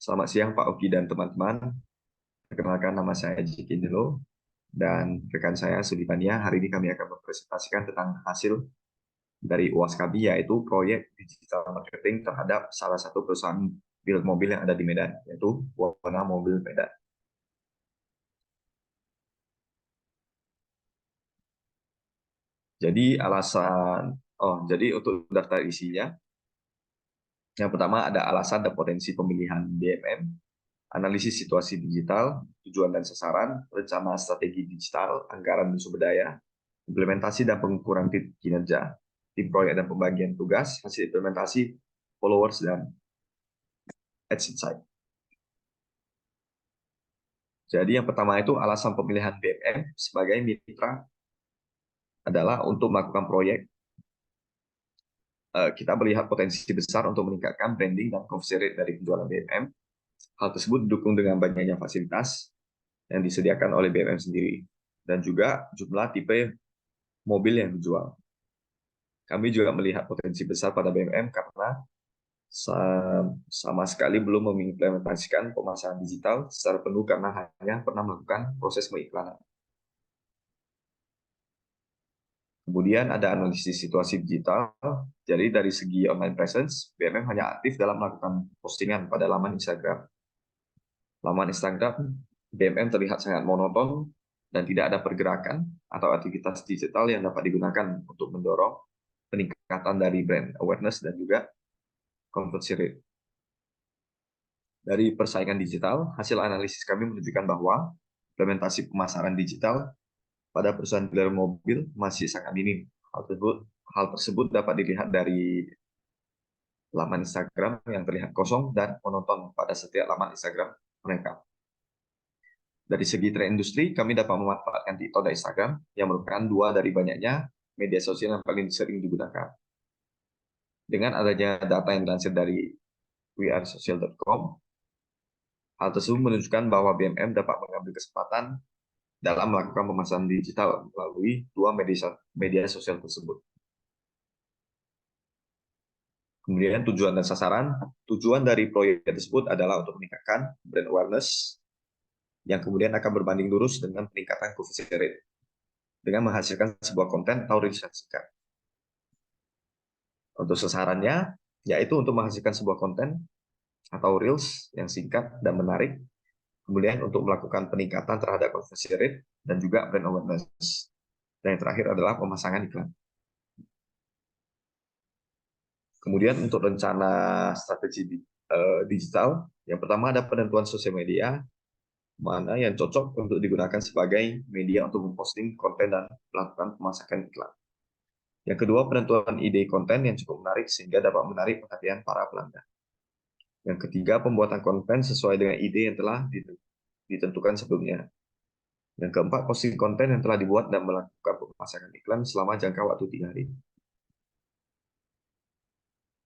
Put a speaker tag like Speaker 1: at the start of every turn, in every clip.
Speaker 1: Selamat siang Pak Oki dan teman-teman. Perkenalkan nama saya Jiki Indelo dan rekan saya Sulitania. Hari ini kami akan mempresentasikan tentang hasil dari UAS kami, yaitu proyek digital marketing terhadap salah satu perusahaan build mobil yang ada di Medan, yaitu Warna Mobil Medan. Jadi untuk daftar isinya, yang pertama ada alasan dan potensi pemilihan BMM, analisis situasi digital, tujuan dan sasaran, rencana strategi digital, anggaran dan sumber daya, implementasi dan pengukuran kinerja, tim proyek dan pembagian tugas, hasil implementasi, followers, dan ads insight. Jadi yang pertama itu alasan pemilihan BMM sebagai mitra adalah untuk melakukan proyek. Kita melihat potensi besar untuk meningkatkan branding dan conversion rate dari penjualan BMM. Hal tersebut didukung dengan banyaknya fasilitas yang disediakan oleh BMM sendiri dan juga jumlah tipe mobil yang dijual. Kami juga melihat potensi besar pada BMM karena sama sekali belum mengimplementasikan pemasaran digital secara penuh karena hanya pernah melakukan proses pengiklanan. Kemudian ada analisis situasi digital. Jadi dari segi online presence, BMM hanya aktif dalam melakukan postingan pada laman Instagram. Laman Instagram BMM terlihat sangat monoton dan tidak ada pergerakan atau aktivitas digital yang dapat digunakan untuk mendorong peningkatan dari brand awareness dan juga conversion rate. Dari persaingan digital, hasil analisis kami menunjukkan bahwa implementasi pemasaran digital pada perusahaan dealer mobil masih sangat minim. Hal tersebut dapat dilihat dari laman Instagram yang terlihat kosong dan monoton pada setiap laman Instagram mereka. Dari segi tren industri, kami dapat memanfaatkan TikTok dan Instagram yang merupakan dua dari banyaknya media sosial yang paling sering digunakan. Dengan adanya data yang dilansir dari wearesocial.com, hal tersebut menunjukkan bahwa BMM dapat mengambil kesempatan dalam melakukan pemasaran digital melalui dua media sosial tersebut. Kemudian tujuan dan sasaran. Tujuan dari proyek tersebut adalah untuk meningkatkan brand awareness yang kemudian akan berbanding lurus dengan peningkatan conversion rate dengan menghasilkan sebuah konten atau reels yang singkat. Untuk sasarannya, yaitu untuk menghasilkan sebuah konten atau reels yang singkat dan menarik, kemudian untuk melakukan peningkatan terhadap conversion rate dan juga brand awareness. Dan yang terakhir adalah pemasangan iklan. Kemudian untuk rencana strategi digital, yang pertama ada penentuan sosial media, mana yang cocok untuk digunakan sebagai media untuk memposting konten dan melakukan pemasakan iklan. Yang kedua, penentuan ide konten yang cukup menarik sehingga dapat menarik perhatian para pelanggan. Yang ketiga, pembuatan konten sesuai dengan ide yang telah ditentukan sebelumnya. Yang keempat, posting konten yang telah dibuat dan melakukan pemasakan iklan selama jangka waktu 3 hari.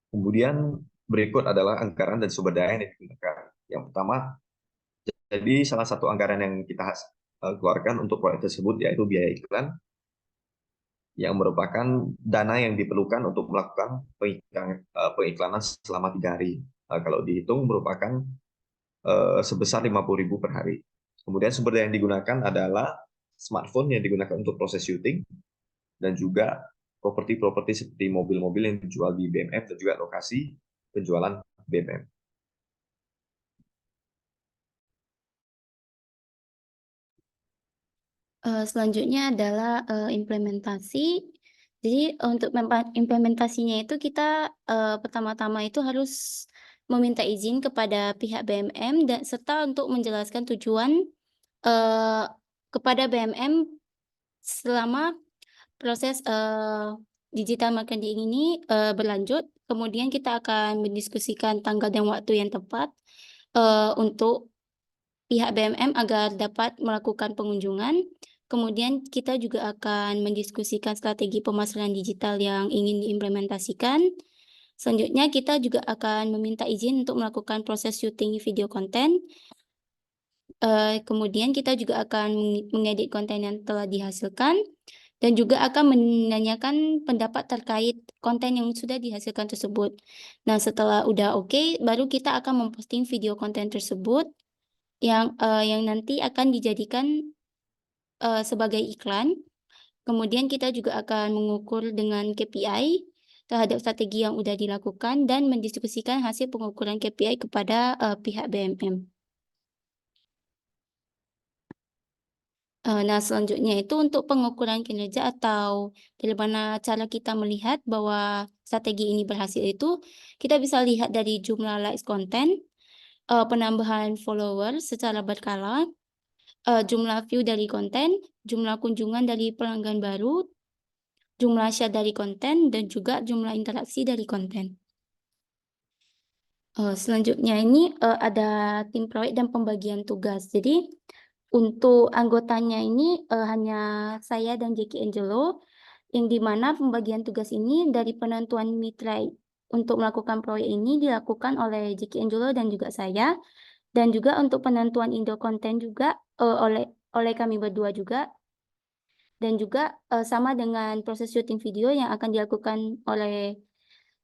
Speaker 1: Kemudian berikut adalah anggaran dan sumber daya yang digunakan. Yang pertama, jadi salah satu anggaran yang kita keluarkan untuk proyek tersebut yaitu biaya iklan, yang merupakan dana yang diperlukan untuk melakukan pengiklanan selama 3 hari. Kalau dihitung merupakan sebesar 50.000 per hari. Kemudian sumber daya yang digunakan adalah smartphone yang digunakan untuk proses syuting dan juga properti-properti seperti mobil-mobil yang dijual di BMF dan juga lokasi penjualan BMF.
Speaker 2: Selanjutnya adalah implementasi. Jadi untuk implementasinya itu kita pertama-tama itu harus meminta izin kepada pihak BMM dan serta untuk menjelaskan tujuan kepada BMM selama proses digital marketing ini berlanjut. Kemudian kita akan mendiskusikan tanggal dan waktu yang tepat untuk pihak BMM agar dapat melakukan pengunjungan. Kemudian kita juga akan mendiskusikan strategi pemasaran digital yang ingin diimplementasikan. Selanjutnya kita juga akan meminta izin untuk melakukan proses syuting video konten. Kemudian kita juga akan mengedit konten yang telah dihasilkan. dan juga akan menanyakan pendapat terkait konten yang sudah dihasilkan tersebut. Nah, setelah udah oke, baru kita akan memposting video konten tersebut yang nanti akan dijadikan sebagai iklan. Kemudian kita juga akan mengukur dengan KPI terhadap strategi yang sudah dilakukan dan mendiskusikan hasil pengukuran KPI kepada pihak BMM. Nah, selanjutnya itu untuk pengukuran kinerja atau bagaimana cara kita melihat bahwa strategi ini berhasil itu, kita bisa lihat dari jumlah likes konten, penambahan follower secara berkala, jumlah view dari konten, jumlah kunjungan dari pelanggan baru, jumlah share dari konten, dan juga jumlah interaksi dari konten. Selanjutnya ini ada tim proyek dan pembagian tugas. Jadi untuk anggotanya ini hanya saya dan Jackie Angelo, yang dimana pembagian tugas ini dari penentuan mitra untuk melakukan proyek ini dilakukan oleh Jackie Angelo dan juga saya, dan juga untuk penentuan Indo konten juga oleh kami berdua juga, dan juga sama dengan proses syuting video yang akan dilakukan oleh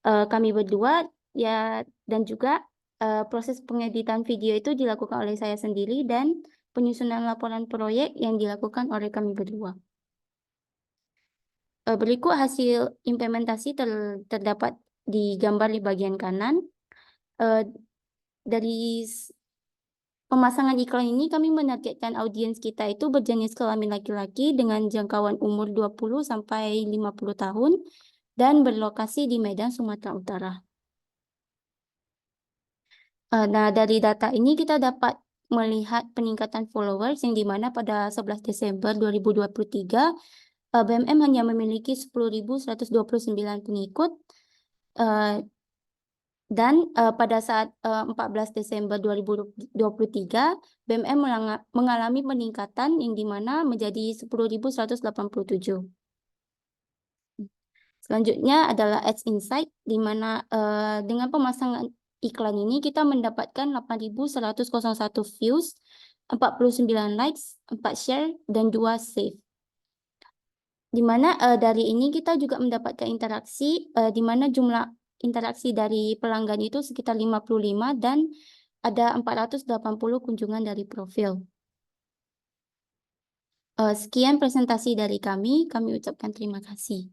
Speaker 2: kami berdua ya, dan juga proses pengeditan video itu dilakukan oleh saya sendiri dan penyusunan laporan proyek yang dilakukan oleh kami berdua. Berikut hasil implementasi terdapat di gambar di bagian kanan. Dari pemasangan iklan ini kami menargetkan audiens kita itu berjenis kelamin laki-laki dengan jangkauan umur 20 sampai 50 tahun dan berlokasi di Medan, Sumatera Utara. Nah, dari data ini kita dapat melihat peningkatan followers yang dimana pada 11 Desember 2023 BMM hanya memiliki 10.129 pengikut, dan pada saat 14 Desember 2023 BMM mengalami peningkatan yang dimana menjadi 10.187. Selanjutnya adalah Ads Insight, di mana dengan pemasangan iklan ini kita mendapatkan 8.101 views, 49 likes, 4 share, dan 2 save. Di mana dari ini kita juga mendapatkan interaksi, di mana jumlah interaksi dari pelanggan itu sekitar 55 dan ada 480 kunjungan dari profil. Sekian presentasi dari kami ucapkan terima kasih.